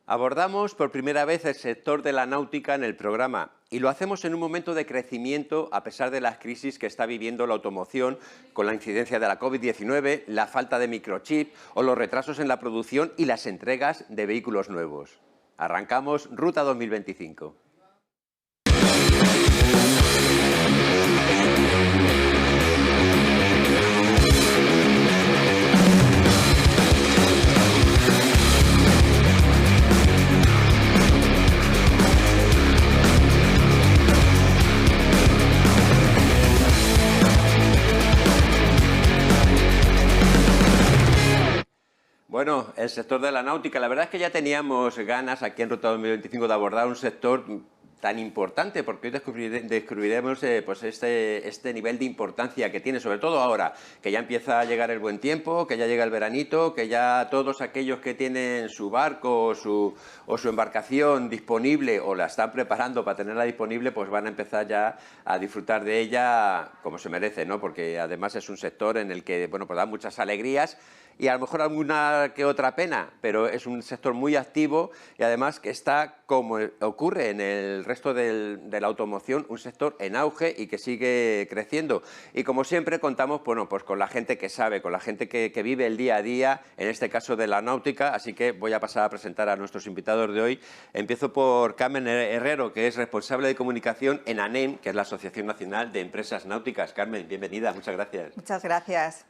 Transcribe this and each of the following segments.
Abordamos por primera vez el sector de la náutica en el programa y lo hacemos en un momento de crecimiento a pesar de las crisis que está viviendo la automoción con la incidencia de la COVID-19, la falta de microchip o los retrasos en la producción y las entregas de vehículos nuevos. Arrancamos Ruta 2025. Bueno, el sector de la náutica, la verdad es que ya teníamos ganas aquí en Ruta 2025 de abordar un sector tan importante, porque hoy descubriremos pues este nivel de importancia que tiene, sobre todo ahora, que ya empieza a llegar el buen tiempo, que ya llega el veranito, que ya todos aquellos que tienen su barco o su embarcación disponible o la están preparando para tenerla disponible, pues van a empezar ya a disfrutar de ella como se merece, ¿no? Porque además es un sector en el que, bueno, pues da muchas alegrías y a lo mejor alguna que otra pena, pero es un sector muy activo y además que está, como ocurre en el resto de la automoción, un sector en auge y que sigue creciendo. Y como siempre contamos, bueno, pues con la gente que sabe, con la gente que vive el día a día, en este caso de la náutica, así que voy a pasar a presentar a nuestros invitados de hoy. Empiezo por Carmen Herrero, que es responsable de comunicación en ANEM, que es la Asociación Nacional de Empresas Náuticas. Carmen, bienvenida, muchas gracias. Muchas gracias.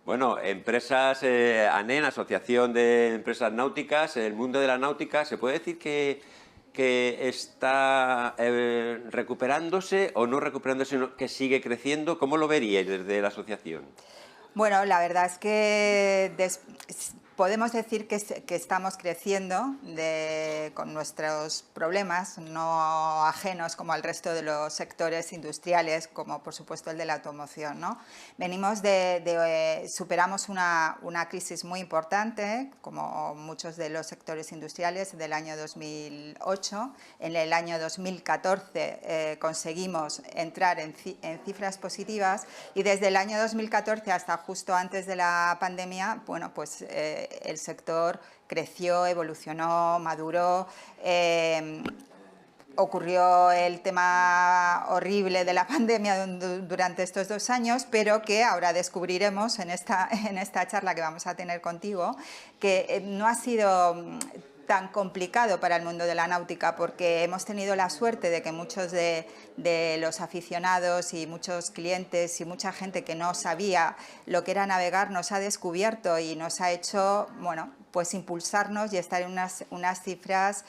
Bueno, empresas, ANEM, Asociación de Empresas Náuticas, el mundo de la náutica, ¿se puede decir que está recuperándose o no recuperándose, sino que sigue creciendo? ¿Cómo lo veríais desde la asociación? Bueno, la verdad es que podemos decir que estamos creciendo con nuestros problemas, no ajenos como al resto de los sectores industriales, como por supuesto el de la automoción, ¿no? Superamos una crisis muy importante, como muchos de los sectores industriales, del año 2008. En el año 2014 conseguimos entrar en cifras positivas y desde el año 2014 hasta justo antes de la pandemia, bueno, pues el sector creció, evolucionó, maduró. Ocurrió el tema horrible de la pandemia durante estos 2 años, pero que ahora descubriremos en esta charla que vamos a tener contigo, que no ha sido tan complicado para el mundo de la náutica, porque hemos tenido la suerte de que muchos de los aficionados y muchos clientes y mucha gente que no sabía lo que era navegar nos ha descubierto y nos ha hecho, bueno, pues impulsarnos y estar en unas cifras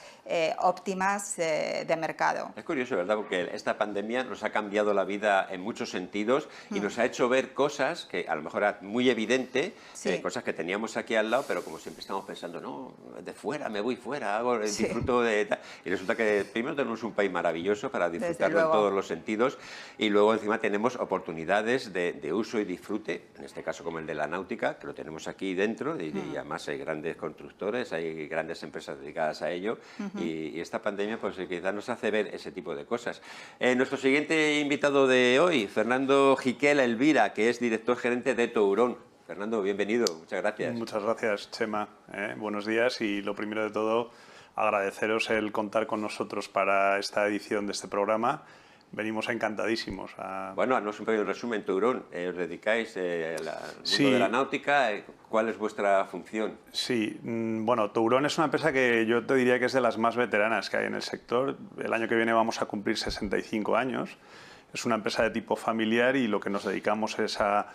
óptimas de mercado. Es curioso, ¿verdad? Porque esta pandemia nos ha cambiado la vida en muchos sentidos y nos ha hecho ver cosas que a lo mejor era muy evidente, sí, cosas que teníamos aquí al lado, pero como siempre estamos pensando, no, de fuera, me voy fuera, sí, disfruto de tal. Y resulta que primero tenemos un país maravilloso para disfrutarlo en todos los sentidos y luego encima tenemos oportunidades de uso y disfrute, en este caso como el de la náutica, que lo tenemos aquí dentro y además hay grandes constructores, hay grandes empresas dedicadas a ello y esta pandemia pues quizás nos hace ver ese tipo de cosas. Nuestro siguiente invitado de hoy, Fernando Jiquel Elvira, que es director gerente de Tourón. Fernando, bienvenido, muchas gracias. Muchas gracias, Chema. Buenos días y lo primero de todo, agradeceros el contar con nosotros para esta edición de este programa. Venimos encantadísimos. Bueno, haznos un pequeño resumen, Tourón. ¿Os dedicáis al mundo de la náutica? ¿Cuál es vuestra función? Sí, bueno, Tourón es una empresa que yo te diría que es de las más veteranas que hay en el sector. El año que viene vamos a cumplir 65 años. Es una empresa de tipo familiar y lo que nos dedicamos es a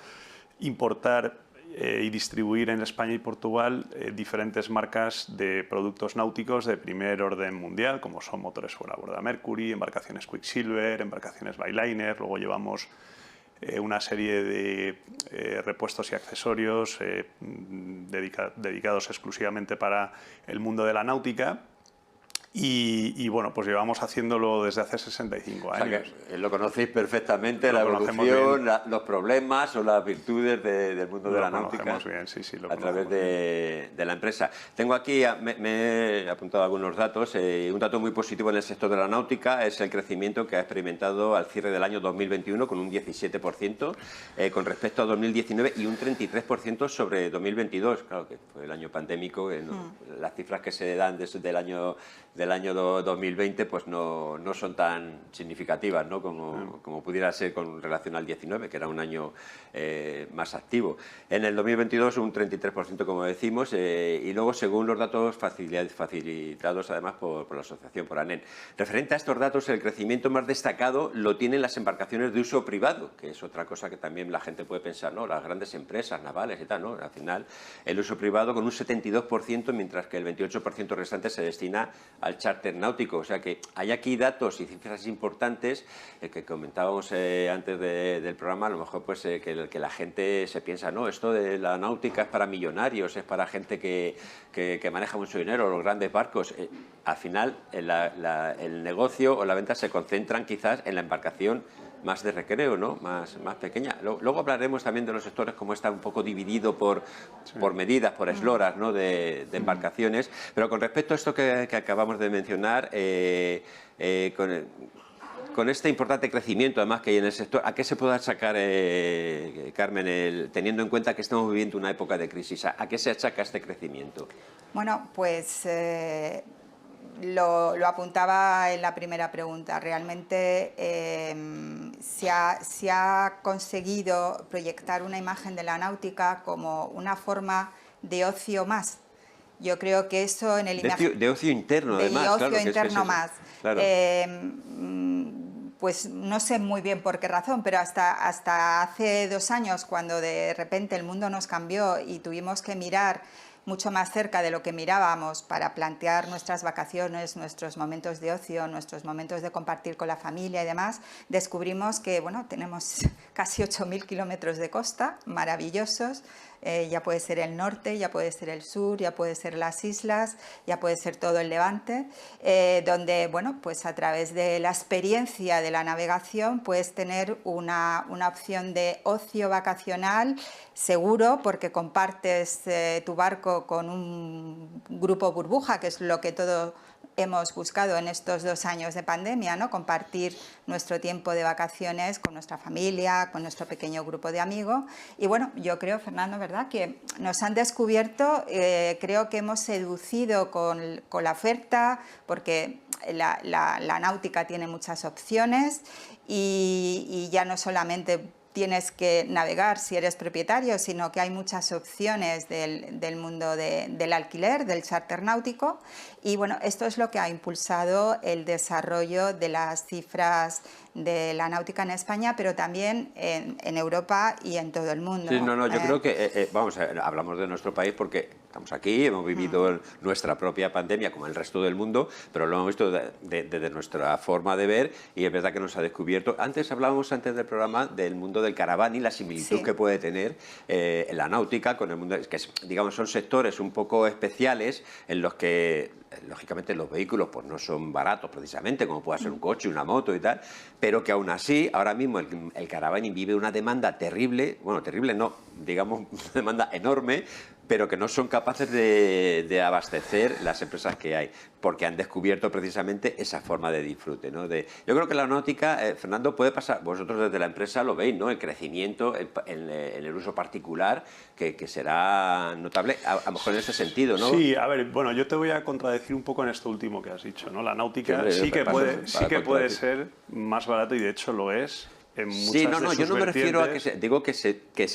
importar y distribuir en España y Portugal diferentes marcas de productos náuticos de primer orden mundial, como son motores sobre la borda Mercury, embarcaciones Quicksilver, embarcaciones Byliner. Luego llevamos una serie de repuestos y accesorios dedicados exclusivamente para el mundo de la náutica. Y bueno, pues llevamos haciéndolo desde hace 65 años. O sea que lo conocéis perfectamente, Lo la conocemos evolución, los problemas o las virtudes del mundo de la náutica. Lo conocemos bien, sí, a través de la empresa. Tengo aquí, me he apuntado algunos datos. Un dato muy positivo en el sector de la náutica es el crecimiento que ha experimentado al cierre del año 2021 con un 17% con respecto a 2019 y un 33% sobre 2022. Claro que fue el año pandémico, las cifras que se dan desde el año 2020 pues no son tan significativas, ¿no? como pudiera ser con relación al 19, que era un año más activo. En el 2022 un 33%, como decimos, y luego según los datos facilitados además por la asociación, por ANEN. Referente a estos datos, el crecimiento más destacado lo tienen las embarcaciones de uso privado, que es otra cosa que también la gente puede pensar, ¿no? Las grandes empresas navales y tal, ¿no? Al final, el uso privado con un 72%, mientras que el 28% restante se destina al charter náutico. O sea que hay aquí datos y cifras importantes que comentábamos antes del programa. A lo mejor pues que la gente se piensa, no, esto de la náutica es para millonarios, es para gente que maneja mucho dinero, los grandes barcos. Al final el negocio o la venta se concentran quizás en la embarcación más de recreo, ¿no? más pequeña. Luego hablaremos también de los sectores, como está un poco dividido por medidas, por esloras, ¿no? de embarcaciones. Pero con respecto a esto que acabamos de mencionar, con este importante crecimiento además que hay en el sector, ¿a qué se puede achacar, Carmen, teniendo en cuenta que estamos viviendo una época de crisis? ¿A qué se achaca este crecimiento? Bueno, pues lo apuntaba en la primera pregunta. Realmente se ha conseguido proyectar una imagen de la náutica como una forma de ocio más. Yo creo que eso en el de ocio interno, además. De ocio claro, interno es más. Claro. Pues no sé muy bien por qué razón, pero hasta hace 2 años, cuando de repente el mundo nos cambió y tuvimos que mirar mucho más cerca de lo que mirábamos para plantear nuestras vacaciones, nuestros momentos de ocio, nuestros momentos de compartir con la familia y demás, descubrimos que bueno, tenemos casi 8.000 kilómetros de costa, maravillosos. Ya puede ser el norte, ya puede ser el sur, ya puede ser las islas, ya puede ser todo el Levante, donde, bueno, pues a través de la experiencia de la navegación puedes tener una opción de ocio vacacional seguro, porque compartes tu barco con un grupo burbuja, que es lo que todo hemos buscado en estos 2 años de pandemia, ¿no? Compartir nuestro tiempo de vacaciones con nuestra familia, con nuestro pequeño grupo de amigos. Y bueno, yo creo, Fernando, ¿verdad?, que nos han descubierto, creo que hemos seducido con la oferta, porque la náutica tiene muchas opciones y ya no solamente tienes que navegar si eres propietario, sino que hay muchas opciones del mundo del alquiler, del charter náutico. Y bueno, esto es lo que ha impulsado el desarrollo de las cifras de la náutica en España, pero también en Europa y en todo el mundo. Sí, yo creo que, hablamos de nuestro país porque estamos aquí, hemos vivido nuestra propia pandemia como el resto del mundo, pero lo hemos visto desde nuestra forma de ver y es verdad que nos ha descubierto. Hablábamos antes del programa del mundo del caraván y la similitud que puede tener la náutica con el mundo, que digamos son sectores un poco especiales en los que lógicamente los vehículos pues no son baratos precisamente, como puede ser un coche, una moto y tal, pero que aún así ahora mismo el caravaning vive una demanda terrible, bueno, terrible no, digamos una demanda enorme, pero que no son capaces de abastecer las empresas que hay, porque han descubierto precisamente esa forma de disfrute, ¿no? Yo creo que la náutica, Fernando, puede pasar, vosotros desde la empresa lo veis, ¿no? El crecimiento en el uso particular que será notable, a lo mejor en ese sentido, ¿no? Sí, a ver, bueno, yo te voy a contradecir un poco en esto último que has dicho, ¿no? La náutica sí que puede ser más barato y de hecho lo es. Sí, yo no me refiero a que digo que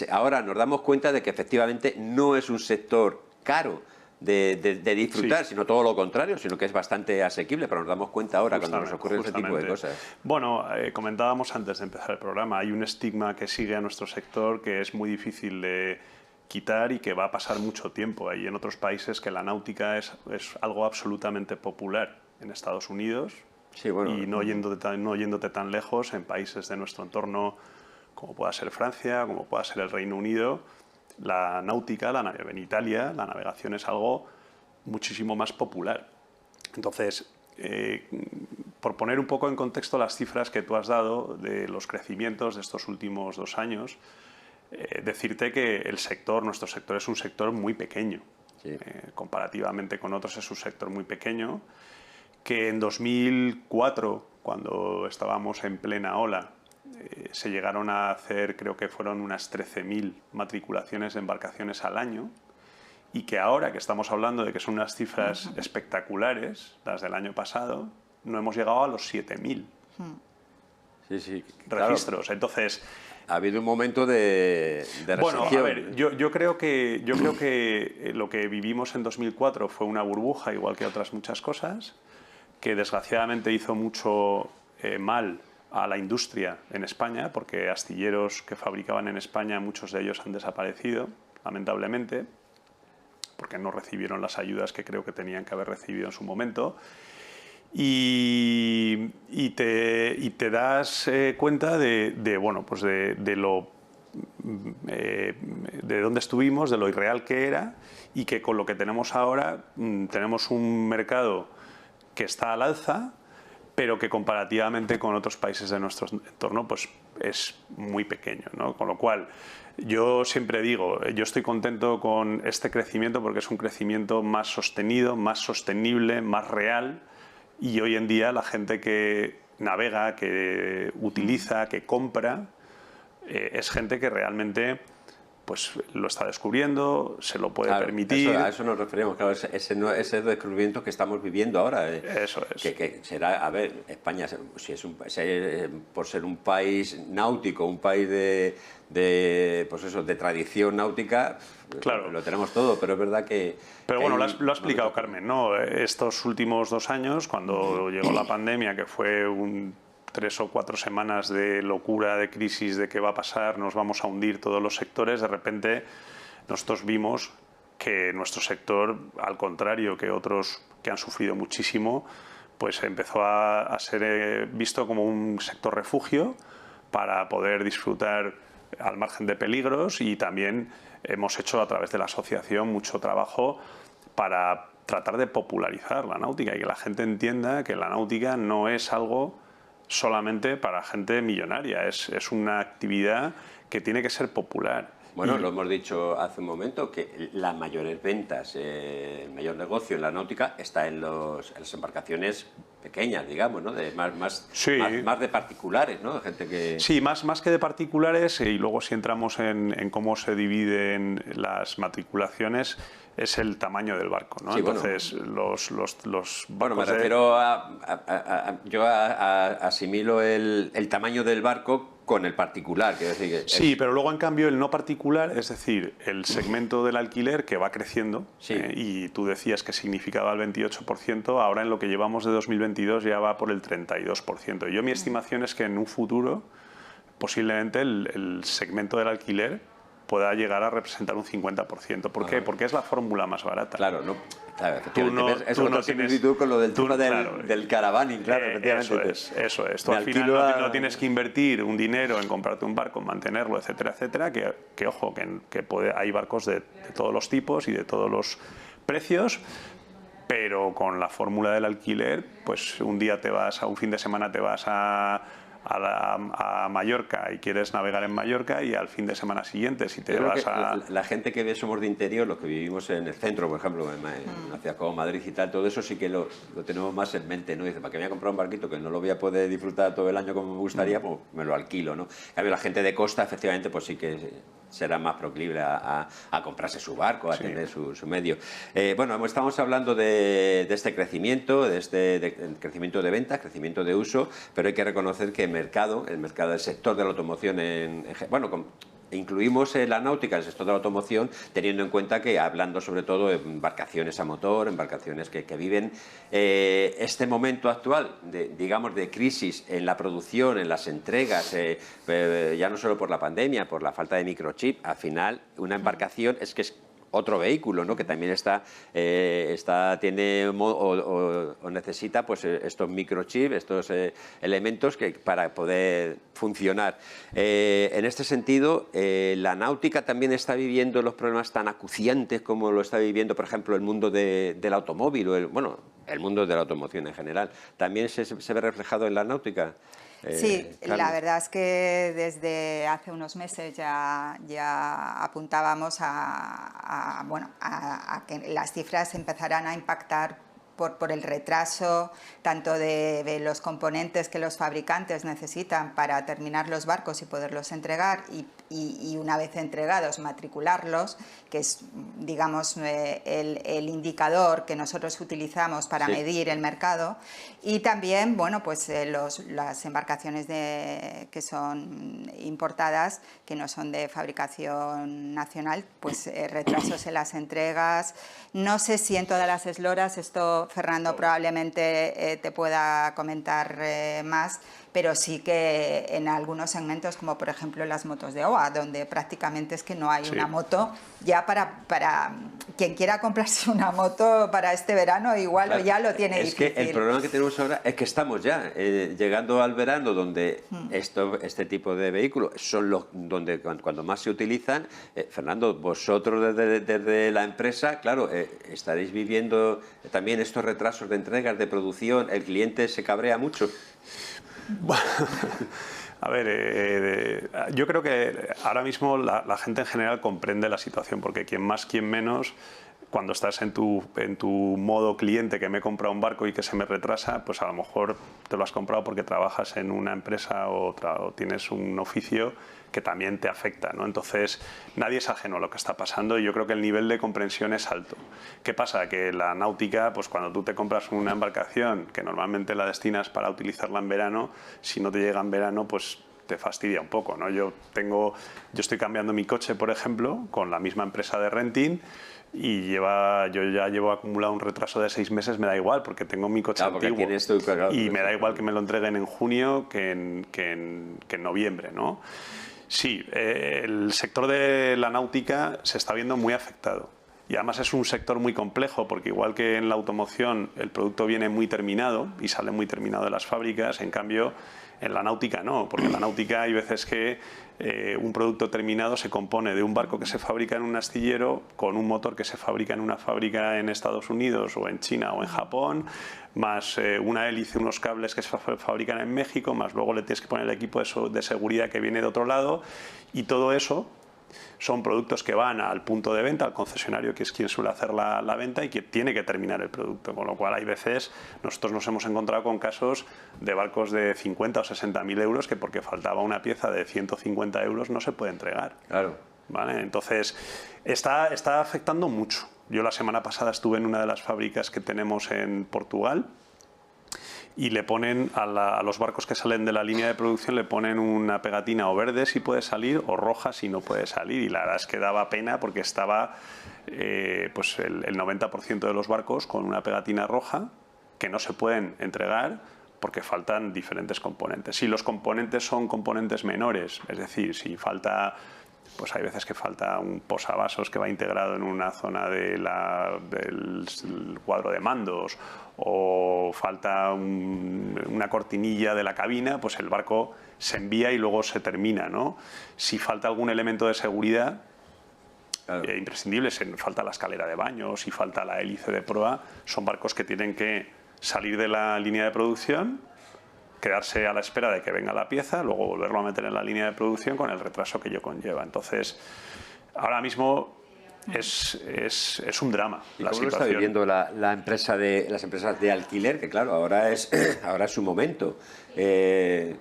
ahora nos damos cuenta de que efectivamente no es un sector caro de disfrutar, sino todo lo contrario, sino que es bastante asequible, pero nos damos cuenta ahora cuando nos ocurre ese tipo de cosas. Bueno, comentábamos antes de empezar el programa, hay un estigma que sigue a nuestro sector que es muy difícil de quitar y que va a pasar mucho tiempo. Hay en otros países que la náutica es algo absolutamente popular. En Estados Unidos, sí, bueno, y no yéndote tan lejos, en países de nuestro entorno como pueda ser Francia, como pueda ser el Reino Unido, la náutica, en Italia, la navegación es algo muchísimo más popular. Entonces, por poner un poco en contexto las cifras que tú has dado de los crecimientos de estos últimos 2 años, decirte que el sector, nuestro sector, es un sector muy pequeño. Sí. Comparativamente con otros es un sector muy pequeño, que en 2004, cuando estábamos en plena ola, se llegaron a hacer, creo que fueron unas 13.000 matriculaciones de embarcaciones al año, y que ahora que estamos hablando de que son unas cifras espectaculares, las del año pasado, no hemos llegado a los 7.000 registros. Claro. Entonces, ha habido un momento de recesión. Bueno, a ver, yo creo que lo que vivimos en 2004 fue una burbuja, igual que otras muchas cosas, que desgraciadamente hizo mucho mal a la industria en España, porque astilleros que fabricaban en España, muchos de ellos han desaparecido, lamentablemente, porque no recibieron las ayudas que creo que tenían que haber recibido en su momento. Y te das cuenta de dónde estuvimos, de lo irreal que era, y que con lo que tenemos ahora tenemos un mercado que está al alza, pero que comparativamente con otros países de nuestro entorno pues es muy pequeño, ¿no? Con lo cual, yo siempre digo, yo estoy contento con este crecimiento porque es un crecimiento más sostenido, más sostenible, más real. Y hoy en día la gente que navega, que utiliza, que compra, es gente que realmente pues lo está descubriendo, se lo puede permitir. A eso nos referimos, claro, ese descubrimiento que estamos viviendo ahora. Eso es. Que será, a ver, España, por ser un país náutico, un país pues eso, de tradición náutica, claro, lo tenemos todo, pero es verdad que... Pero bueno, lo ha explicado Carmen, ¿no? Estos últimos 2 años, cuando llegó la pandemia, que fue 3 o 4 semanas de locura, de crisis, de qué va a pasar, nos vamos a hundir todos los sectores, de repente nosotros vimos que nuestro sector, al contrario que otros que han sufrido muchísimo, pues empezó a ser visto como un sector refugio para poder disfrutar al margen de peligros, y también hemos hecho a través de la asociación mucho trabajo para tratar de popularizar la náutica y que la gente entienda que la náutica no es algo solamente para gente millonaria, es una actividad que tiene que ser popular. Bueno, lo hemos dicho hace un momento, que las mayores ventas, el mayor negocio en la náutica está en las embarcaciones pequeñas, digamos, ¿no? Más de particulares, ¿no? De gente que... Sí, más que de particulares, y luego si entramos en cómo se dividen las matriculaciones, es el tamaño del barco, ¿no? Sí, entonces, bueno, me refiero yo asimilo el tamaño del barco con el particular, quiero decir que sí, pero luego en cambio el no particular, es decir, el segmento del alquiler que va creciendo, sí. Y tú decías que significaba el 28%, ahora en lo que llevamos de 2022 ya va por el 32%. Y yo mi estimación es que en un futuro posiblemente el segmento del alquiler pueda llegar a representar un 50%. ¿Por qué? Porque es la fórmula más barata. Claro, efectivamente. Es otra similitud con lo del tema del caravaning, claro, efectivamente. Eso es. Tú al final no tienes que invertir un dinero en comprarte un barco, mantenerlo, etcétera, etcétera, que ojo, que hay barcos de todos los tipos y de todos los precios, pero con la fórmula del alquiler, pues un fin de semana te vas a Mallorca y quieres navegar en Mallorca, y al fin de semana siguiente si te vas a... La gente que somos de interior, los que vivimos en el centro, por ejemplo, en una ciudad como Madrid y tal, todo eso sí que lo tenemos más en mente, ¿no? Dice, ¿para qué me voy a comprar un barquito que no lo voy a poder disfrutar todo el año como me gustaría? Pues me lo alquilo, ¿no? En cambio, la gente de costa, efectivamente, pues sí que será más proclive a comprarse su barco, a tener su medio. Bueno, estamos hablando de este crecimiento, de crecimiento de ventas, crecimiento de uso, pero hay que reconocer que el mercado del sector de la automoción, incluimos la náutica, el sector de la automoción, teniendo en cuenta que, hablando sobre todo de embarcaciones a motor, embarcaciones que viven este momento actual, de crisis en la producción, en las entregas, ya no solo por la pandemia, por la falta de microchip. Al final, una embarcación es otro vehículo, ¿no? Que también tiene o necesita pues estos microchips, estos elementos para poder funcionar. En este sentido, la náutica también está viviendo los problemas tan acuciantes como lo está viviendo, por ejemplo, el mundo del automóvil, el mundo de la automoción en general. ¿También se ve reflejado en la náutica? Sí, Carlos. la verdad es que desde hace unos meses ya apuntábamos a que las cifras empezarán a impactar por el retraso tanto de los componentes que los fabricantes necesitan para terminar los barcos y poderlos entregar y una vez entregados matricularlos, que es, digamos, el indicador que nosotros utilizamos para medir el mercado, y también, bueno, pues las embarcaciones que son importadas, que no son de fabricación nacional, pues retrasos en las entregas. No sé si en todas las esloras, esto Fernando probablemente te pueda comentar más, pero sí que en algunos segmentos, como por ejemplo las motos de OA, donde prácticamente es que no hay una moto ya para quien quiera comprarse una moto para este verano, igual claro, ya lo tiene difícil. Es que el problema que tenemos ahora es que estamos ya llegando al verano donde este tipo de vehículos son los donde cuando más se utilizan. Fernando, vosotros desde la empresa, claro, estaréis viviendo también estos retrasos de entregas, de producción, el cliente se cabrea mucho. Bueno, a ver, yo creo que ahora mismo la gente en general comprende la situación, porque quien más, quien menos, cuando estás en tu modo cliente, que me he comprado un barco y que se me retrasa, pues a lo mejor te lo has comprado porque trabajas en una empresa o tienes un oficio que también te afecta, ¿no? Entonces, nadie es ajeno a lo que está pasando y yo creo que el nivel de comprensión es alto. ¿Qué pasa? Que la náutica, pues cuando tú te compras una embarcación que normalmente la destinas para utilizarla en verano, si no te llega en verano, pues te fastidia un poco, ¿no? Yo estoy cambiando mi coche, por ejemplo, con la misma empresa de renting, y yo ya llevo acumulado un retraso de 6 meses, me da igual, porque tengo mi coche antiguo y me da igual que me lo entreguen en junio que en noviembre, ¿no? Sí, el sector de la náutica se está viendo muy afectado. Y además es un sector muy complejo, porque igual que en la automoción el producto viene muy terminado y sale muy terminado de las fábricas, en cambio en la náutica no, porque en la náutica hay veces que un producto terminado se compone de un barco que se fabrica en un astillero con un motor que se fabrica en una fábrica en Estados Unidos o en China o en Japón, más una hélice, unos cables que se fabrican en México, más luego le tienes que poner el equipo de seguridad que viene de otro lado, y todo eso son productos que van al punto de venta, al concesionario, que es quien suele hacer la venta y que tiene que terminar el producto. Con lo cual, hay veces, nosotros nos hemos encontrado con casos de barcos de 50 o 60.000 euros que porque faltaba una pieza de 150 euros no se puede entregar. Claro. ¿Vale? Entonces, está afectando mucho. Yo la semana pasada estuve en una de las fábricas que tenemos en Portugal, y le ponen a los barcos que salen de la línea de producción, le ponen una pegatina o verde si puede salir o roja si no puede salir, y la verdad es que daba pena porque estaba pues el 90% de los barcos con una pegatina roja que no se pueden entregar porque faltan diferentes componentes. Si los componentes son componentes menores, es decir, si falta, pues hay veces que falta un posavasos que va integrado en una zona del cuadro de mandos, o falta una cortinilla de la cabina, pues el barco se envía y luego se termina, ¿no? Si falta algún elemento de seguridad imprescindible, falta la escalera de baño, si falta la hélice de proa, son barcos que tienen que salir de la línea de producción, quedarse a la espera de que venga la pieza, luego volverlo a meter en la línea de producción con el retraso que ello conlleva. Entonces, ahora mismo es un drama. ¿Y cómo lo está viviendo las empresas de alquiler? Que claro, ahora es su momento. Que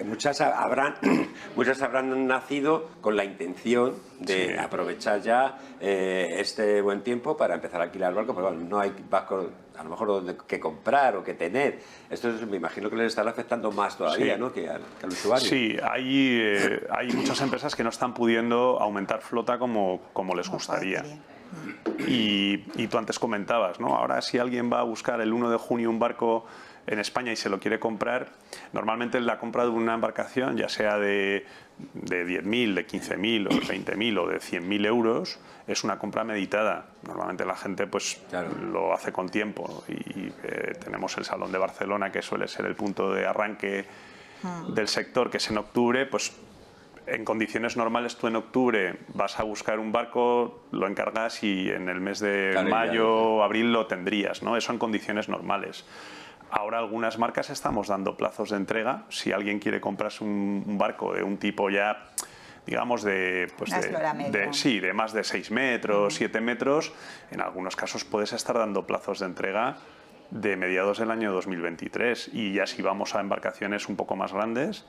muchas habrán nacido con la intención de aprovechar ya este buen tiempo para empezar a alquilar barcos, porque bueno, no hay barcos a lo mejor que comprar o que tener. Esto me imagino que les estará afectando más todavía, ¿no? que al usuario. Sí, hay muchas empresas que no están pudiendo aumentar flota como les gustaría. Y tú antes comentabas, ¿no? Ahora si alguien va a buscar el 1 de junio un barco en España y se lo quiere comprar, normalmente la compra de una embarcación, ya sea de 10.000, de 15.000 o de 20.000 o de 100.000 euros, es una compra meditada. Normalmente la gente pues lo hace con tiempo, y tenemos el Salón de Barcelona, que suele ser el punto de arranque del sector, que es en octubre, pues en condiciones normales tú en octubre vas a buscar un barco, lo encargas y en el mes de mayo o abril lo tendrías, ¿no? Eso en condiciones normales. Ahora algunas marcas estamos dando plazos de entrega. Si alguien quiere comprarse un barco de un tipo ya, digamos, pues de más de 6 metros, 7 metros, en algunos casos puedes estar dando plazos de entrega de mediados del año 2023. Y ya si vamos a embarcaciones un poco más grandes,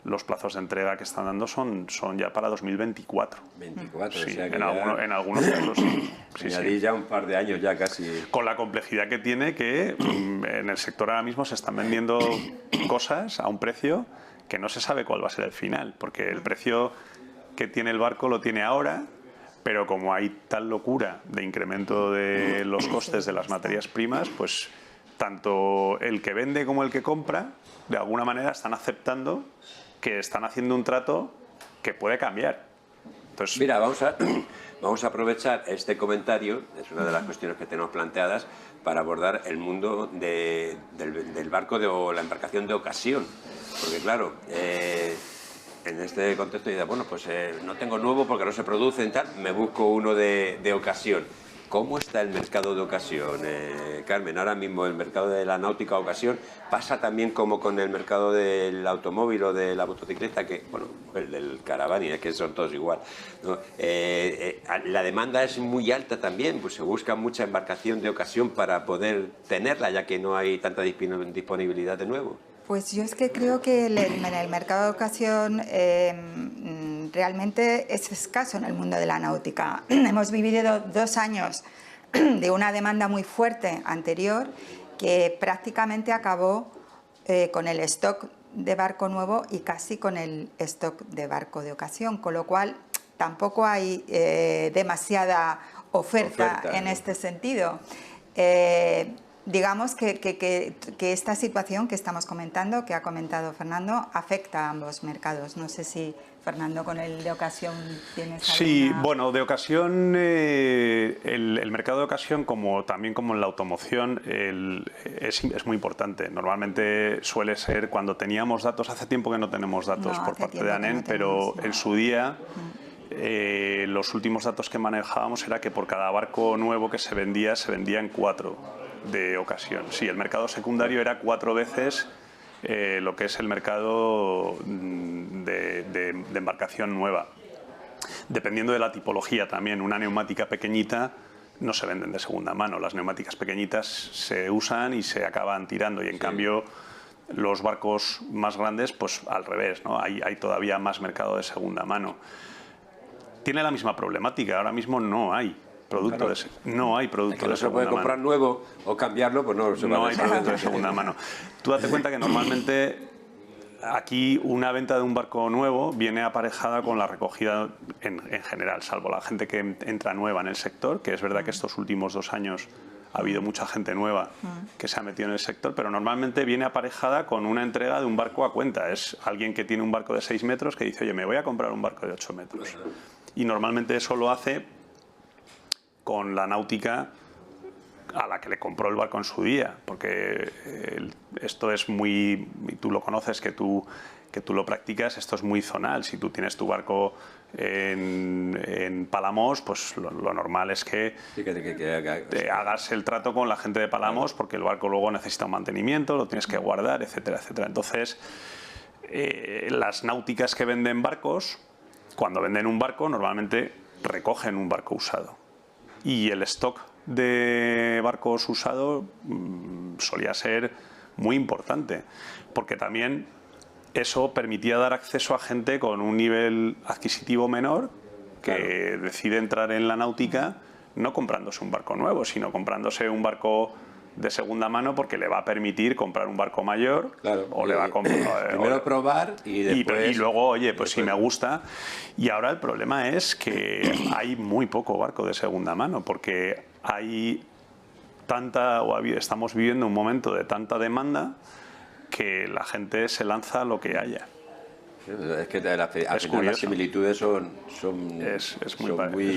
los plazos de entrega que están dando son ya para 2024. 24, sí, o sea que en algunos casos sí. Sí. Ya un par de años ya casi. Con la complejidad que tiene que en el sector ahora mismo se están vendiendo cosas a un precio que no se sabe cuál va a ser el final, porque el precio que tiene el barco lo tiene ahora, pero como hay tal locura de incremento de los costes de las materias primas, pues tanto el que vende como el que compra de alguna manera están aceptando que están haciendo un trato que puede cambiar. Entonces, mira, vamos a aprovechar este comentario, es una de las cuestiones que tenemos planteadas, para abordar el mundo del barco o la embarcación de ocasión. Porque claro, en este contexto dice, bueno, pues no tengo nuevo porque no se produce y tal, me busco uno de ocasión. ¿Cómo está el mercado de ocasión, Carmen? Ahora mismo el mercado de la náutica ocasión pasa también como con el mercado del automóvil o de la motocicleta, que, bueno, el del caravani, es que son todos igual, ¿no? La demanda es muy alta también, pues se busca mucha embarcación de ocasión para poder tenerla, ya que no hay tanta disponibilidad de nuevo. Pues yo es que creo que en el mercado de ocasión realmente es escaso en el mundo de la náutica. Hemos vivido 2 años de una demanda muy fuerte anterior que prácticamente acabó con el stock de barco nuevo y casi con el stock de barco de ocasión, con lo cual tampoco hay demasiada oferta en este sentido. Digamos que esta situación que estamos comentando, que ha comentado Fernando, afecta a ambos mercados. No sé si, Fernando, con el de ocasión tienes alguna... Sí, bueno, de ocasión, el mercado de ocasión, también como en la automoción, es muy importante. Normalmente suele ser cuando teníamos datos, hace tiempo que no tenemos datos por parte de ANEN, pero en su día... los últimos datos que manejábamos era que por cada barco nuevo que se vendían 4 de ocasión. Sí, el mercado secundario era 4 veces lo que es el mercado de embarcación nueva. Dependiendo de la tipología también, una neumática pequeñita no se venden de segunda mano. Las neumáticas pequeñitas se usan y se acaban tirando y en cambio los barcos más grandes, pues al revés, ¿no? Hay todavía más mercado de segunda mano. Tiene la misma problemática, ahora mismo no hay producto, claro, no hay producto, es que no se puede comprar nuevo o cambiarlo, pues no se no hay producto de segunda mano. Tú date cuenta que normalmente aquí una venta de un barco nuevo viene aparejada con la recogida en general, salvo la gente que entra nueva en el sector, que es verdad que estos últimos 2 años ha habido mucha gente nueva que se ha metido en el sector, pero normalmente viene aparejada con una entrega de un barco a cuenta. Es alguien que tiene un barco de 6 metros que dice, oye, me voy a comprar un barco de 8 metros. Y normalmente eso lo hace con la náutica a la que le compró el barco en su día, porque esto es muy, tú lo conoces, que tú lo practicas, esto es muy zonal. Si tú tienes tu barco en Palamos, pues lo normal es que hagas el trato con la gente de Palamos, porque el barco luego necesita un mantenimiento, lo tienes que guardar, etcétera, etcétera. Entonces, las náuticas que venden barcos, cuando venden un barco, normalmente recogen un barco usado. Y el stock de barcos usados solía ser muy importante, porque también eso permitía dar acceso a gente con un nivel adquisitivo menor que decide entrar en la náutica no comprándose un barco nuevo, sino comprándose un barco de segunda mano porque le va a permitir comprar un barco mayor, o le va a comprar primero probar y después... y luego, oye, pues si me gusta. Y ahora el problema es que hay muy poco barco de segunda mano, porque hay estamos viviendo un momento de tanta demanda que la gente se lanza a lo que haya. Es que las similitudes son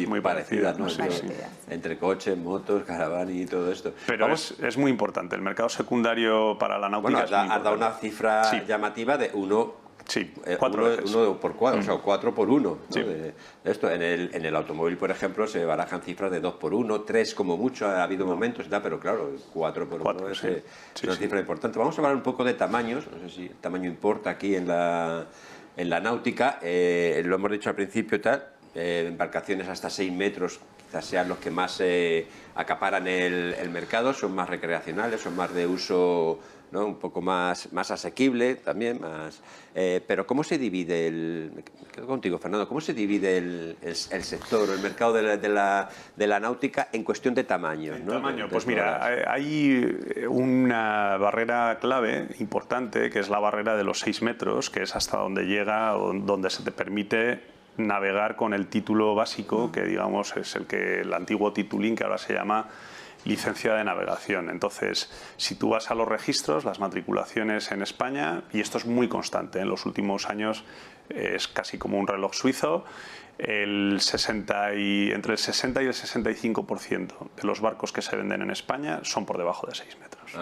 muy parecidas, ¿no? Sí, sí. Entre coches, motos, caravani y todo esto. Pero es muy importante. El mercado secundario para la náutica has dado una cifra llamativa de uno Sí, 4 veces. 1 por 4, o sea, 4 por 1. ¿no? Sí. De esto. En el automóvil, por ejemplo, se barajan cifras de 2 por 1, 3 como mucho, ha habido momentos y tal, pero claro, 4 por 1 es una cifra importante. Vamos a hablar un poco de tamaños, no sé si el tamaño importa aquí en la náutica, lo hemos dicho al principio y tal, embarcaciones hasta 6 metros quizás sean los que más acaparan el mercado, son más recreacionales, son más de uso, ¿no? Un poco más asequible también, pero ¿cómo se divide me quedo contigo, Fernando, cómo se divide el sector o el mercado de la náutica en cuestión de tamaño? ¿No? Tamaño, pues mira, hay una barrera clave importante, que es la barrera de los 6 metros, que es hasta donde llega o donde se te permite navegar con el título básico, que digamos es el antiguo titulín, que ahora se llama licencia de navegación. Entonces, si tú vas a los registros, las matriculaciones en España, y esto es muy constante, en los últimos años es casi como un reloj suizo, entre el 60 y el 65% de los barcos que se venden en España son por debajo de 6 metros.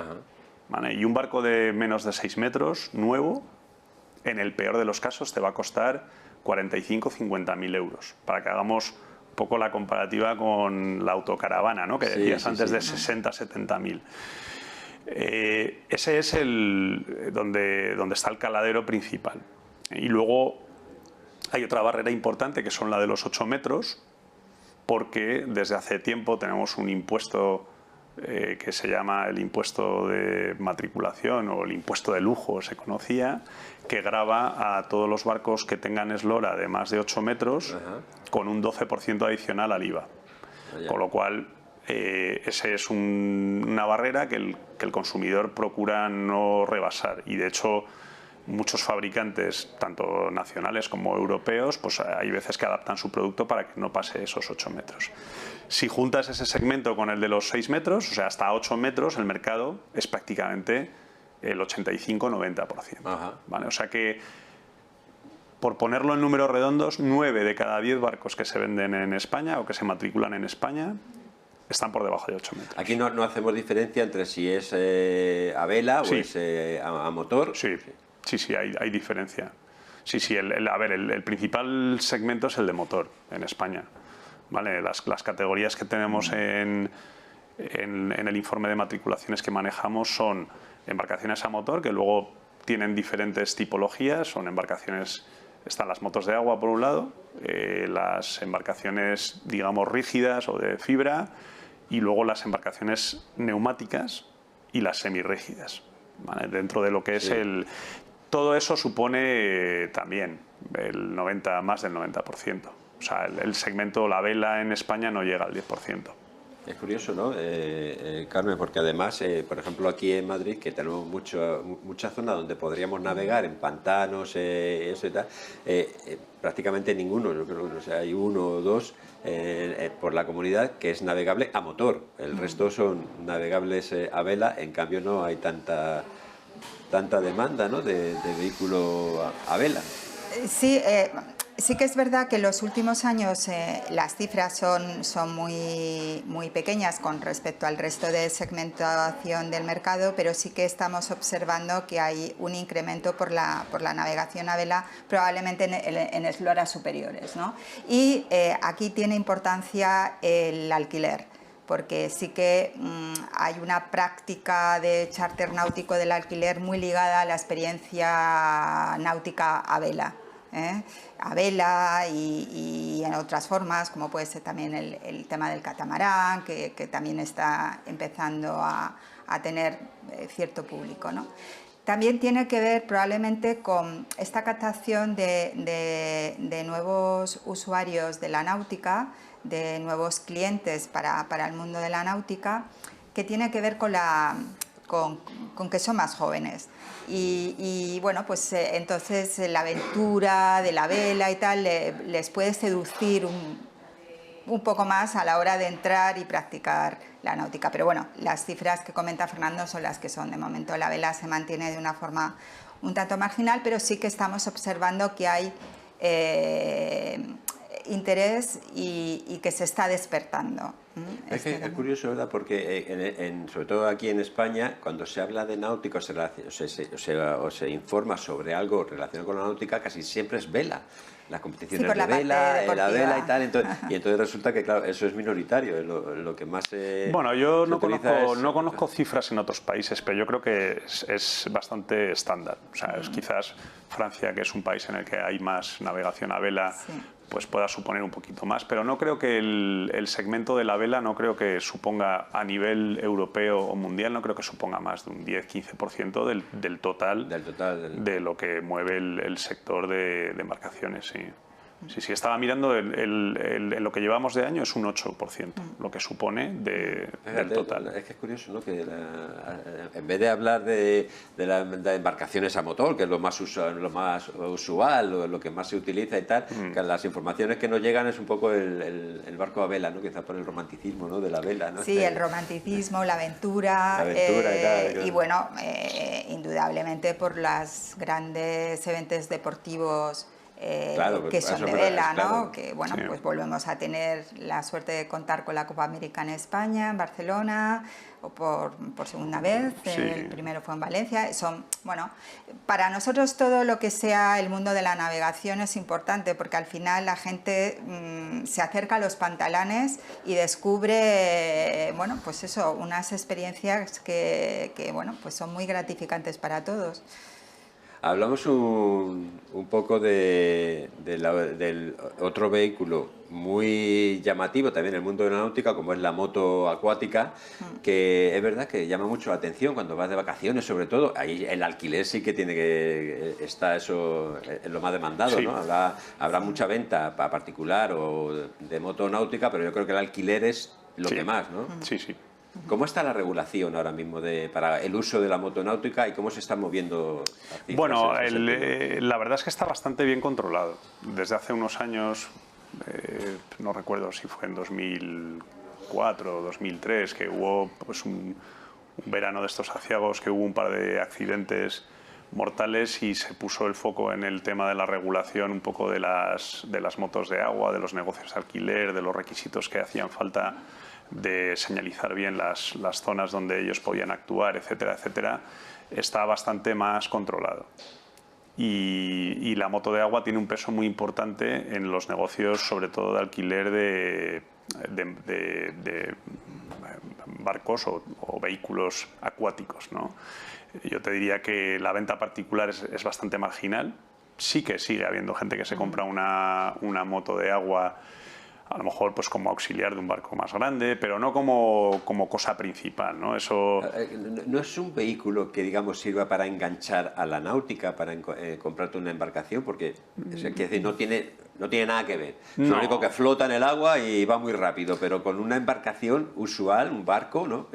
¿Vale? Y un barco de menos de 6 metros, nuevo, en el peor de los casos te va a costar 45 o 50.000 euros, para que hagamos un poco la comparativa con la autocaravana, ¿no? Que decías antes, de 60 a 70.000. Ese es donde está el caladero principal. Y luego hay otra barrera importante, que son la de los 8 metros, porque desde hace tiempo tenemos un impuesto que se llama el impuesto de matriculación, o el impuesto de lujo se conocía, que grava a todos los barcos que tengan eslora de más de 8 metros con un 12% adicional al IVA. Con lo cual, esa es una barrera que el consumidor procura no rebasar. Y de hecho, muchos fabricantes, tanto nacionales como europeos, pues hay veces que adaptan su producto para que no pase esos 8 metros. Si juntas ese segmento con el de los 6 metros, o sea, hasta 8 metros, el mercado es prácticamente el 85-90%. ¿Vale? O sea que, por ponerlo en números redondos, 9 de cada 10 barcos que se venden en España o que se matriculan en España están por debajo de 8 metros. Aquí no hacemos diferencia entre si es a vela o es a motor. Sí, hay diferencia. Sí, el principal segmento es el de motor en España. ¿Vale? Las categorías que tenemos en el informe de matriculaciones que manejamos son embarcaciones a motor, que luego tienen diferentes tipologías. Son embarcaciones, están las motos de agua por un lado, las embarcaciones, digamos, rígidas o de fibra, y luego las embarcaciones neumáticas y las semirrígidas. ¿Vale? Dentro de lo que es todo eso supone también más del 90%. O sea, el segmento, la vela en España no llega al 10%. Es curioso, ¿no, Carmen? Porque además, por ejemplo, aquí en Madrid, que tenemos mucha zona donde podríamos navegar en pantanos, eso y tal, prácticamente ninguno, yo creo que hay 1 o 2 por la comunidad que es navegable a motor. El resto son navegables a vela, en cambio no hay tanta demanda, ¿no?, de vehículo a vela. Sí que es verdad que en los últimos años las cifras son muy pequeñas con respecto al resto de segmentación del mercado, pero sí que estamos observando que hay un incremento por la navegación a vela, probablemente en esloras superiores, ¿no? Y aquí tiene importancia el alquiler, porque sí que hay una práctica de charter náutico del alquiler muy ligada a la experiencia náutica a vela. A vela y en otras formas, como puede ser también el tema del catamarán, que también está empezando a tener cierto público, ¿no? También tiene que ver probablemente con esta captación de nuevos usuarios de la náutica, de nuevos clientes para el mundo de la náutica, que tiene que ver con que son más jóvenes. Y bueno, pues entonces la aventura de la vela y tal les puede seducir un poco más a la hora de entrar y practicar la náutica. Pero bueno, las cifras que comenta Fernando son las que son. De momento la vela se mantiene de una forma un tanto marginal, pero sí que estamos observando que hay interés y que se está despertando. Es que es curioso, ¿verdad? Porque sobre todo aquí en España, cuando se habla de náutica o se informa sobre algo relacionado con la náutica, casi siempre es vela. Las competiciones por la de vela, parte la vela y deportiva. tal. Entonces resulta que, claro, eso es minoritario. Es lo que más Bueno, yo se no utiliza conozco cifras en otros países, pero yo creo que es bastante estándar. O sea, es quizás Francia, que es un país en el que hay más navegación a vela, Sí. pues pueda suponer un poquito más. Pero no creo que el segmento de la vela, no creo que suponga a nivel europeo o mundial, no creo que suponga más de un 10-15% del total de lo que mueve el sector de embarcaciones. Sí. Sí, estaba mirando en lo que llevamos de año es un 8%, lo que supone del total. Es que es curioso, ¿no? Que en vez de hablar de embarcaciones a motor, que es lo más usual, lo que más se utiliza y tal, que las informaciones que nos llegan es un poco el barco a vela, ¿no? Quizás por el romanticismo, ¿no? De la vela, ¿no? Sí, el romanticismo, la aventura, y tal. Claro. Y bueno, indudablemente por los grandes eventos deportivos Claro, que son eso de me vela, claro. ¿no? Que bueno, Sí. pues volvemos a tener la suerte de contar con la Copa América en España, en Barcelona, o por segunda vez. Sí. El primero fue en Valencia. Bueno, para nosotros todo lo que sea el mundo de la navegación es importante, porque al final la gente se acerca a los pantalanes y descubre, bueno, pues eso, unas experiencias que bueno, pues son muy gratificantes para todos. Hablamos un poco del otro vehículo muy llamativo también en el mundo de la náutica, como es la moto acuática, que es verdad que llama mucho la atención cuando vas de vacaciones, sobre todo. Ahí el alquiler sí que está eso es lo más demandado, Sí. ¿no? Habrá mucha venta a particular o de moto náutica, pero yo creo que el alquiler es lo que más, ¿no? Sí, sí. ¿Cómo está la regulación ahora mismo para el uso de la motonáutica y cómo se están moviendo las cifras? Bueno, en ese sentido? la verdad es que está bastante bien controlado. Desde hace unos años, no recuerdo si fue en 2004 o 2003, que hubo pues, un verano de estos aciagos, que hubo un par de accidentes mortales y se puso el foco en el tema de la regulación un poco de las motos de agua, de los negocios de alquiler, de los requisitos que hacían falta, de señalizar bien las zonas donde ellos podían actuar, etcétera, etcétera. Está bastante más controlado. Y la moto de agua tiene un peso muy importante en los negocios, sobre todo de alquiler de barcos o vehículos acuáticos, ¿no? Yo te diría que la venta particular es bastante marginal. Sí que sigue habiendo gente que se compra una moto de agua, a lo mejor pues como auxiliar de un barco más grande, pero no como cosa principal, ¿no? Eso... ¿No es un vehículo que, digamos, sirva para enganchar a la náutica, para comprarte una embarcación? Porque es decir, no tiene nada que ver. Es lo único que flota en el agua y va muy rápido, pero con una embarcación usual, un barco, ¿no?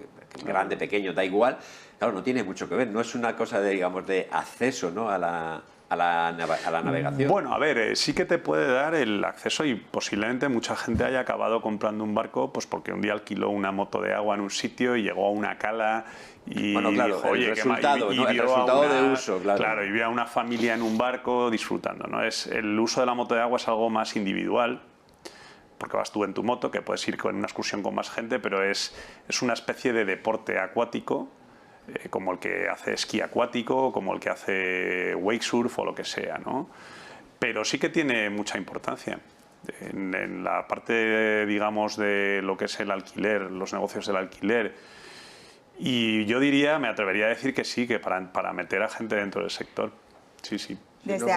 Grande, pequeño, da igual, claro, no tiene mucho que ver. No es una cosa digamos, de acceso, ¿no? a la navegación. Bueno, a ver, sí que te puede dar el acceso y posiblemente mucha gente haya acabado comprando un barco pues porque un día alquiló una moto de agua en un sitio y llegó a una cala y bueno, claro, dijo, oye, el resultado de uso, claro. Claro, y vio a una familia en un barco disfrutando, ¿no? El uso de la moto de agua es algo más individual, porque vas tú en tu moto, que puedes ir con una excursión con más gente, pero es una especie de deporte acuático, como el que hace esquí acuático, como el que hace wake surf o lo que sea, ¿no? Pero sí que tiene mucha importancia. En la parte, digamos, de lo que es el alquiler, los negocios del alquiler, y yo diría, me atrevería a decir que sí, que para meter a gente dentro del sector, sí, sí. Desde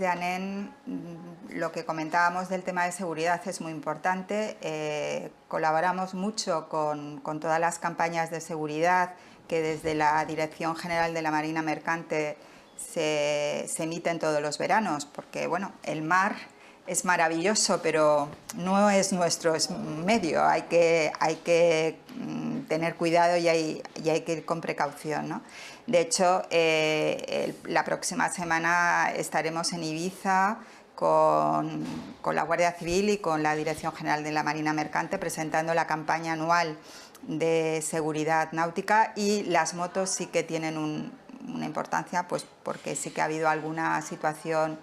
ANEN, lo que comentábamos del tema de seguridad es muy importante. Colaboramos mucho con todas las campañas de seguridad que desde la Dirección General de la Marina Mercante se emiten todos los veranos, porque bueno, el mar es maravilloso, pero no es nuestro medio, hay que tener cuidado y hay que ir con precaución, ¿no? De hecho, la próxima semana estaremos en Ibiza con la Guardia Civil y con la Dirección General de la Marina Mercante presentando la campaña anual de seguridad náutica, y las motos sí que tienen una importancia, pues porque sí que ha habido alguna situación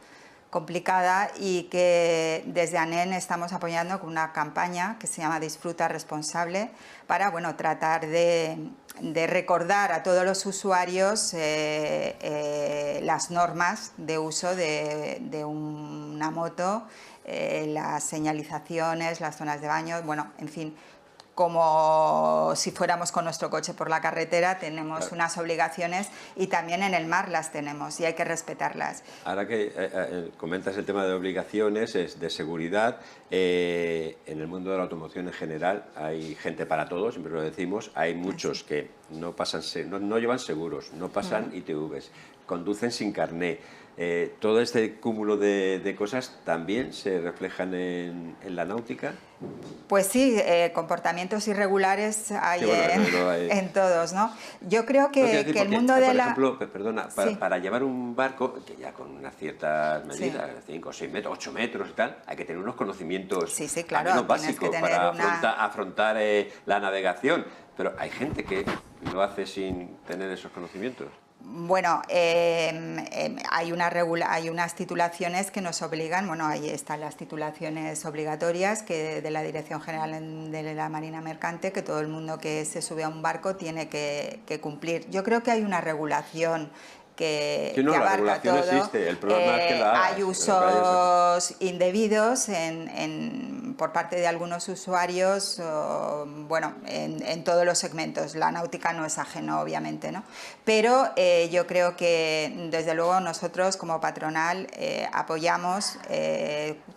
complicada y que desde ANEN estamos apoyando con una campaña que se llama Disfruta Responsable para, bueno, tratar de recordar a todos los usuarios las normas de uso de una moto, las señalizaciones, las zonas de baño, bueno, en fin, como si fuéramos con nuestro coche por la carretera, tenemos unas obligaciones y también en el mar las tenemos y hay que respetarlas. Ahora que comentas el tema de obligaciones, de seguridad, en el mundo de la automoción en general hay gente para todo, siempre lo decimos, hay muchos que no llevan seguros, no pasan ITVs, conducen sin carné. ¿Todo este cúmulo de cosas también se reflejan en la náutica? Pues sí, comportamientos irregulares hay, en todos, ¿no? Yo creo que el mundo de la... Por ejemplo, perdona, para llevar un barco, que ya con unas ciertas medidas, 5, 6 metros, 8 metros y tal, hay que tener unos conocimientos claro, al menos básicos para afrontar la navegación. Pero hay gente que lo hace sin tener esos conocimientos. Bueno, hay unas titulaciones que nos obligan, bueno, ahí están las titulaciones obligatorias de la Dirección General de la Marina Mercante, que todo el mundo que se sube a un barco tiene que cumplir. Yo creo que hay una regulación que abarca todo. Existe. El problema es que hay usos indebidos por parte de algunos usuarios, bueno, en todos los segmentos. La náutica no es ajeno, obviamente, ¿no? Pero yo creo que, desde luego, nosotros como patronal apoyamos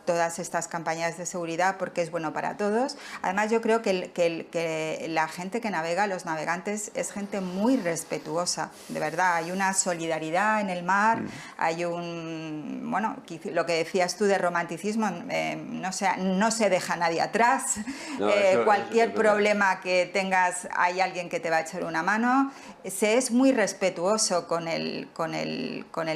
todas estas campañas de seguridad porque es bueno para todos. Además, yo creo que la gente que navega, los navegantes, es gente muy respetuosa, de verdad. Hay una solidaridad en el mar, hay bueno, lo que decías tú de romanticismo, no se deja nadie atrás. Cualquier problema que tengas, hay alguien que te va a echar una mano. Se es muy respetuoso con el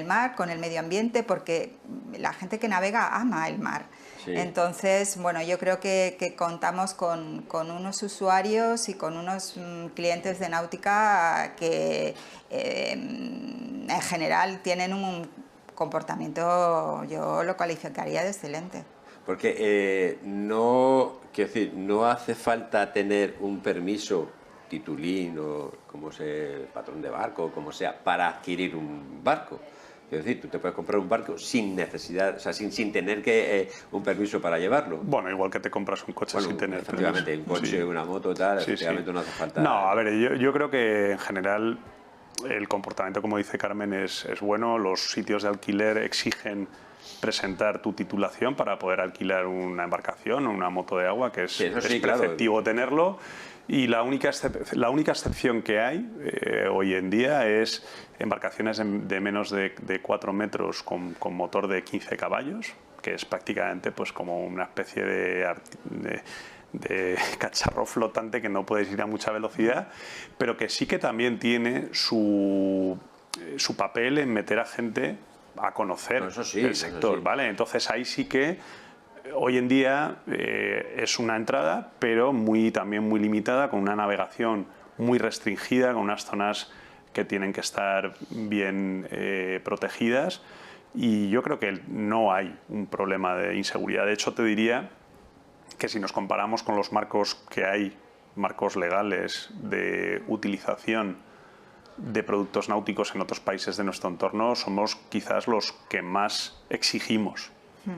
mar, con el medio ambiente, porque la gente que navega ama el mar. Sí. Entonces, bueno, yo creo que contamos con unos usuarios y con unos clientes de náutica que en general tienen un comportamiento, yo lo calificaría de excelente. Porque quiero decir, no hace falta tener un permiso, titulín o como sea patrón de barco, como sea, para adquirir un barco. Es decir, tú te puedes comprar un barco sin necesidad, o sea, sin tener un permiso para llevarlo. Bueno, igual que te compras un coche sin tener permiso. Efectivamente, un coche, una moto, tal, efectivamente no hace falta... No, a ver, yo creo que en general el comportamiento, como dice Carmen, es bueno. Los sitios de alquiler exigen presentar tu titulación para poder alquilar una embarcación o una moto de agua, que es preceptivo tenerlo. Y la única excepción que hay hoy en día es embarcaciones de menos de 4 metros con motor de 15 caballos, que es prácticamente pues como una especie de cacharro flotante que no puedes ir a mucha velocidad, pero que sí que también tiene su papel en meter a gente a conocer el sector, ¿vale? Entonces ahí sí que hoy en día es una entrada, pero también muy limitada, con una navegación muy restringida, con unas zonas que tienen que estar bien protegidas, y yo creo que no hay un problema de inseguridad. De hecho, te diría que si nos comparamos con los marcos que hay, marcos legales de utilización de productos náuticos en otros países de nuestro entorno, somos quizás los que más exigimos.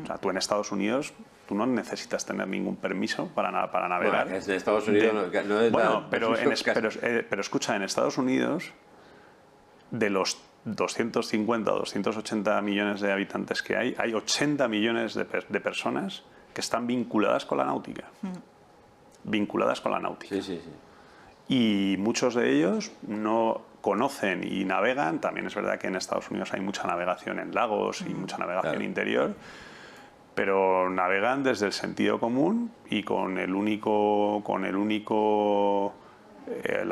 O sea, tú en Estados Unidos, tú no necesitas tener ningún permiso para navegar. Bueno, es de Estados Unidos no es bueno, pero escucha, en Estados Unidos, de los 250 o 280 millones de habitantes que hay 80 millones de personas que están vinculadas con la náutica. Vinculadas con la náutica. Sí. Y muchos de ellos no conocen y navegan. También es verdad que en Estados Unidos hay mucha navegación en lagos y mucha navegación interior, pero navegan desde el sentido común y con la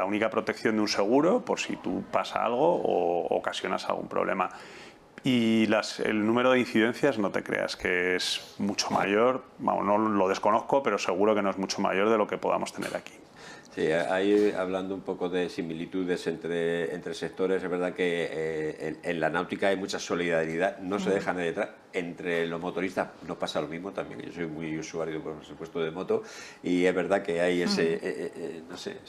única protección de un seguro por si tú pasa algo o ocasionas algún problema. Y el número de incidencias, no te creas que es mucho mayor, no lo desconozco, pero seguro que no es mucho mayor de lo que podamos tener aquí. Sí, ahí hablando un poco de similitudes entre sectores, es verdad que en la náutica hay mucha solidaridad, no se dejan de detrás. Entre los motoristas nos pasa lo mismo también, yo soy muy usuario, por supuesto, de moto, y es verdad que hay no sé,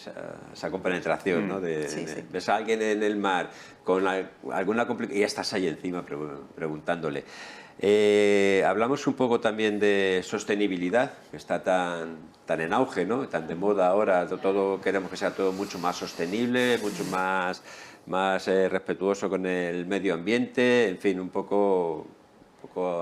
esa compenetración, ¿no? Sí. Ves a alguien en el mar con alguna complicación y ya estás ahí encima preguntándole. Hablamos un poco también de sostenibilidad, que está tan en auge, ¿no? Tan de moda ahora. Todo queremos que sea todo mucho más sostenible, mucho más respetuoso con el medio ambiente, en fin, un poco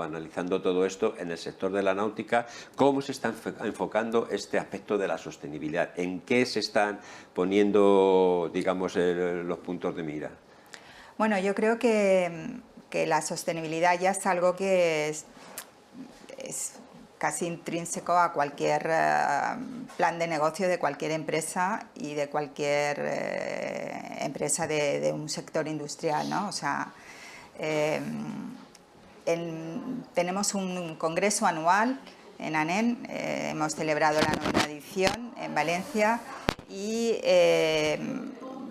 analizando todo esto en el sector de la náutica, cómo se está enfocando este aspecto de la sostenibilidad, en qué se están poniendo, digamos, los puntos de mira. Bueno, yo creo que la sostenibilidad ya es algo que es casi intrínseco a cualquier plan de negocio de cualquier empresa y de cualquier empresa de un sector industrial, ¿no? O sea, tenemos un congreso anual en ANEN, hemos celebrado la 9ª edición en Valencia y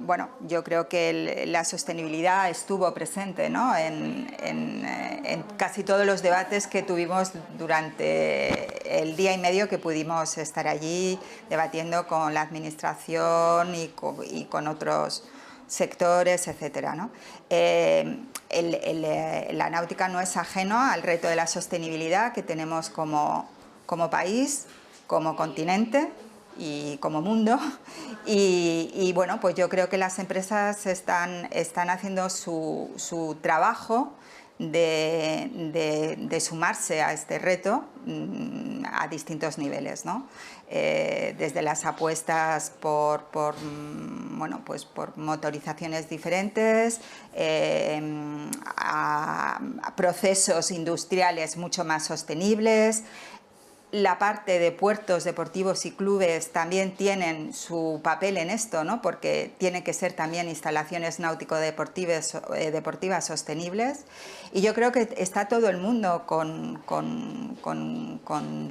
bueno, yo creo que la sostenibilidad estuvo presente, ¿no? en casi todos los debates que tuvimos durante el día y medio que pudimos estar allí debatiendo con la administración y con otros sectores, etcétera, ¿no? La náutica no es ajeno al reto de la sostenibilidad que tenemos como país, como continente y como mundo, y bueno, pues yo creo que las empresas están haciendo su trabajo de sumarse a este reto a distintos niveles, ¿no? Desde las apuestas por motorizaciones diferentes, a procesos industriales mucho más sostenibles. La parte de puertos deportivos y clubes también tienen su papel en esto, ¿no? Porque tienen que ser también instalaciones náutico-deportivas sostenibles. Y yo creo que está todo el mundo con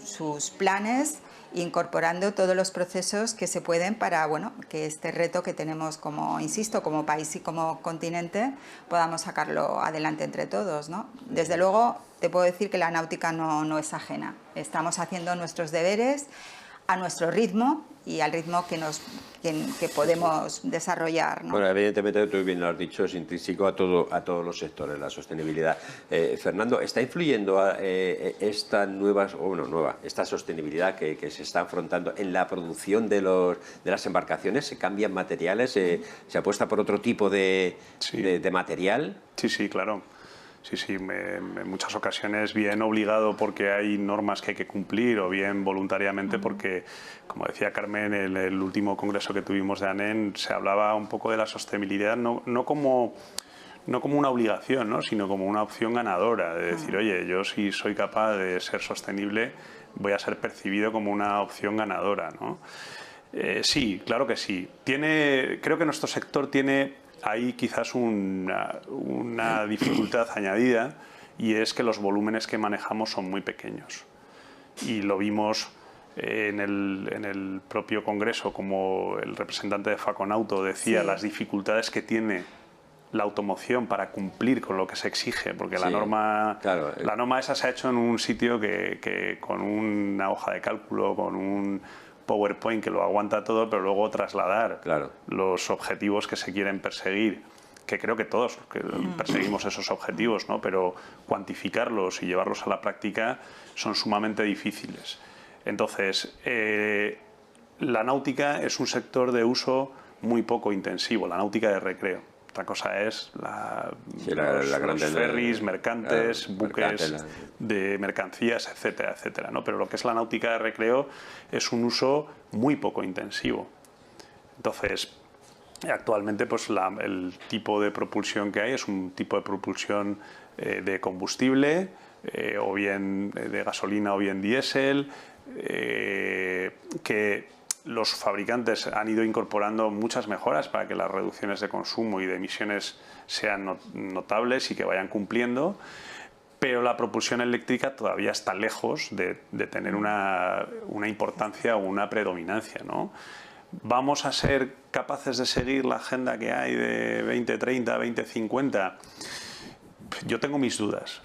sus planes, incorporando todos los procesos que se pueden para, bueno, que este reto que tenemos como, insisto, como país y como continente, podamos sacarlo adelante entre todos, ¿no? Desde luego, te puedo decir que la náutica no es ajena. Estamos haciendo nuestros deberes a nuestro ritmo y al ritmo que podemos desarrollar, ¿no? Bueno, evidentemente, tú bien lo has dicho, es intrínseco a todos los sectores, la sostenibilidad. Fernando, ¿está influyendo esta esta sostenibilidad que se está afrontando en la producción de las embarcaciones? ¿Se cambian materiales? ¿Se apuesta por otro tipo de material? Sí, claro. Sí, en muchas ocasiones bien obligado porque hay normas que hay que cumplir o bien voluntariamente porque, como decía Carmen, en el último congreso que tuvimos de ANEN se hablaba un poco de la sostenibilidad no como una obligación, ¿no? Sino como una opción ganadora, de decir, oye, yo si soy capaz de ser sostenible voy a ser percibido como una opción ganadora, ¿no? Sí, claro que sí. Creo que nuestro sector tiene hay quizás una dificultad añadida y es que los volúmenes que manejamos son muy pequeños. Y lo vimos en el propio congreso, como el representante de Faconauto decía, las dificultades que tiene la automoción para cumplir con lo que se exige, porque la norma esa se ha hecho en un sitio que con una hoja de cálculo, con un PowerPoint que lo aguanta todo, pero luego trasladar los objetivos que se quieren perseguir, que creo que todos perseguimos esos objetivos, ¿no? Pero cuantificarlos y llevarlos a la práctica son sumamente difíciles. Entonces, la náutica es un sector de uso muy poco intensivo, la náutica de recreo. Otra cosa es los ferries, mercantes, buques de mercancías, etcétera, etcétera, ¿no? Pero lo que es la náutica de recreo es un uso muy poco intensivo. Entonces, actualmente pues el tipo de propulsión que hay es un tipo de propulsión de combustible, o bien de gasolina o bien diésel, que los fabricantes han ido incorporando muchas mejoras para que las reducciones de consumo y de emisiones sean notables y que vayan cumpliendo, pero la propulsión eléctrica todavía está lejos de tener una importancia o una predominancia, ¿no? ¿Vamos a ser capaces de seguir la agenda que hay de 2030, 2050? Yo tengo mis dudas.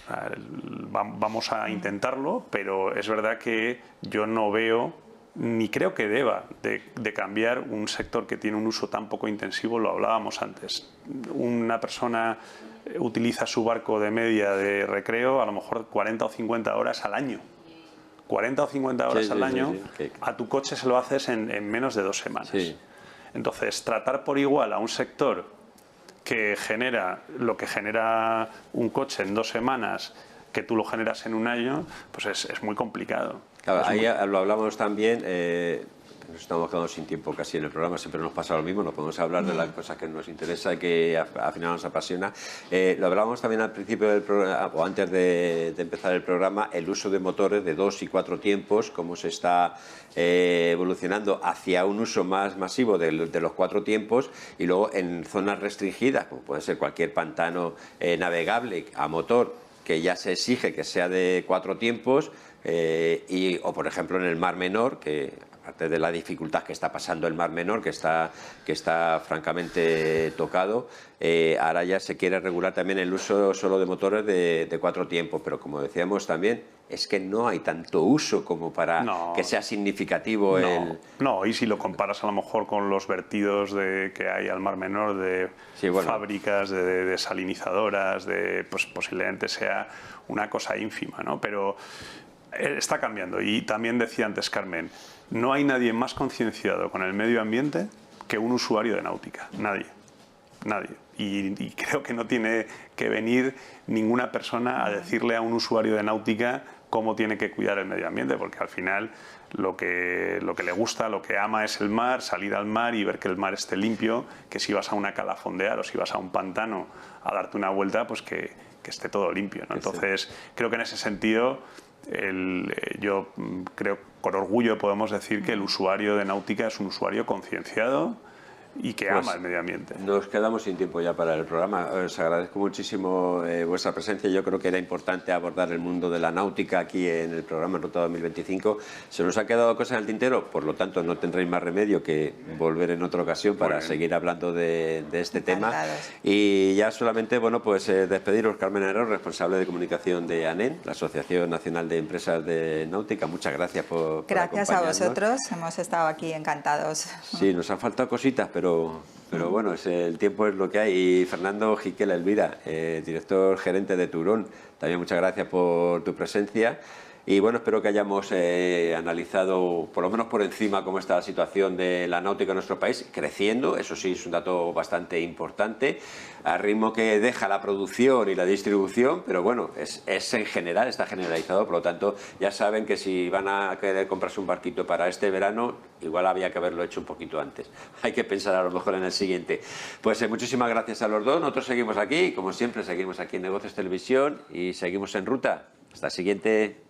Vamos a intentarlo, pero es verdad que yo no veo, ni creo que deba, de cambiar un sector que tiene un uso tan poco intensivo. Lo hablábamos antes. Una persona utiliza su barco de media de recreo a lo mejor 40 o 50 horas al año. 40 o 50 horas al año, a tu coche se lo haces en menos de 2 semanas. Sí. Entonces, tratar por igual a un sector que genera lo que genera un coche en 2 semanas, que tú lo generas en un año, pues es muy complicado. Claro, ahí lo hablamos también. Nos estamos quedando sin tiempo casi en el programa, siempre nos pasa lo mismo, no podemos hablar de las cosas que nos interesa y que al final nos apasiona. Lo hablábamos también al principio del programa, o antes de empezar el programa, el uso de motores de 2 y 4 tiempos, cómo se está evolucionando hacia un uso más masivo de los 4 tiempos, y luego en zonas restringidas, como puede ser cualquier pantano navegable a motor, que ya se exige que sea de 4 tiempos, o por ejemplo en el Mar Menor, que aparte de la dificultad que está pasando el Mar Menor, que está francamente tocado, ahora ya se quiere regular también el uso solo de motores de 4 tiempos, pero como decíamos también, es que no hay tanto uso como para que sea significativo. No, y si lo comparas a lo mejor con los vertidos que hay al Mar Menor de fábricas, de desalinizadoras, pues posiblemente sea una cosa ínfima, ¿no? Pero está cambiando. Y también decía antes Carmen, no hay nadie más concienciado con el medio ambiente que un usuario de náutica. Nadie. Y creo que no tiene que venir ninguna persona a decirle a un usuario de náutica cómo tiene que cuidar el medio ambiente, porque al final lo que le gusta, lo que ama es el mar, salir al mar y ver que el mar esté limpio, que si vas a una cala a fondear o si vas a un pantano a darte una vuelta, pues que esté todo limpio, ¿no? Entonces, creo que en ese sentido yo creo, con orgullo podemos decir que el usuario de náutica es un usuario concienciado y que ama el medio ambiente. Nos quedamos sin tiempo ya para el programa. Os agradezco muchísimo vuestra presencia. Yo creo que era importante abordar el mundo de la náutica aquí en el programa Ruta 2025. Se nos ha quedado cosas en el tintero, por lo tanto no tendréis más remedio que volver en otra ocasión para seguir hablando de este tema. Y ya solamente, despediros, Carmen Herrero, responsable de comunicación de ANEN, la Asociación Nacional de Empresas de Náutica. Muchas gracias por acompañarnos. A vosotros, hemos estado aquí encantados. Sí, nos han faltado cositas, pero bueno, el tiempo es lo que hay. Y Fernando Jiquel Elvira, director gerente de Turón, también muchas gracias por tu presencia. Y bueno, espero que hayamos analizado, por lo menos por encima, cómo está la situación de la náutica en nuestro país, creciendo, eso sí, es un dato bastante importante, al ritmo que deja la producción y la distribución, pero bueno, es en general, está generalizado, por lo tanto, ya saben que si van a querer comprarse un barquito para este verano, igual había que haberlo hecho un poquito antes. Hay que pensar a lo mejor en el siguiente. Pues muchísimas gracias a los dos, nosotros seguimos aquí, como siempre, seguimos aquí en Negocios Televisión y seguimos en ruta. Hasta el siguiente.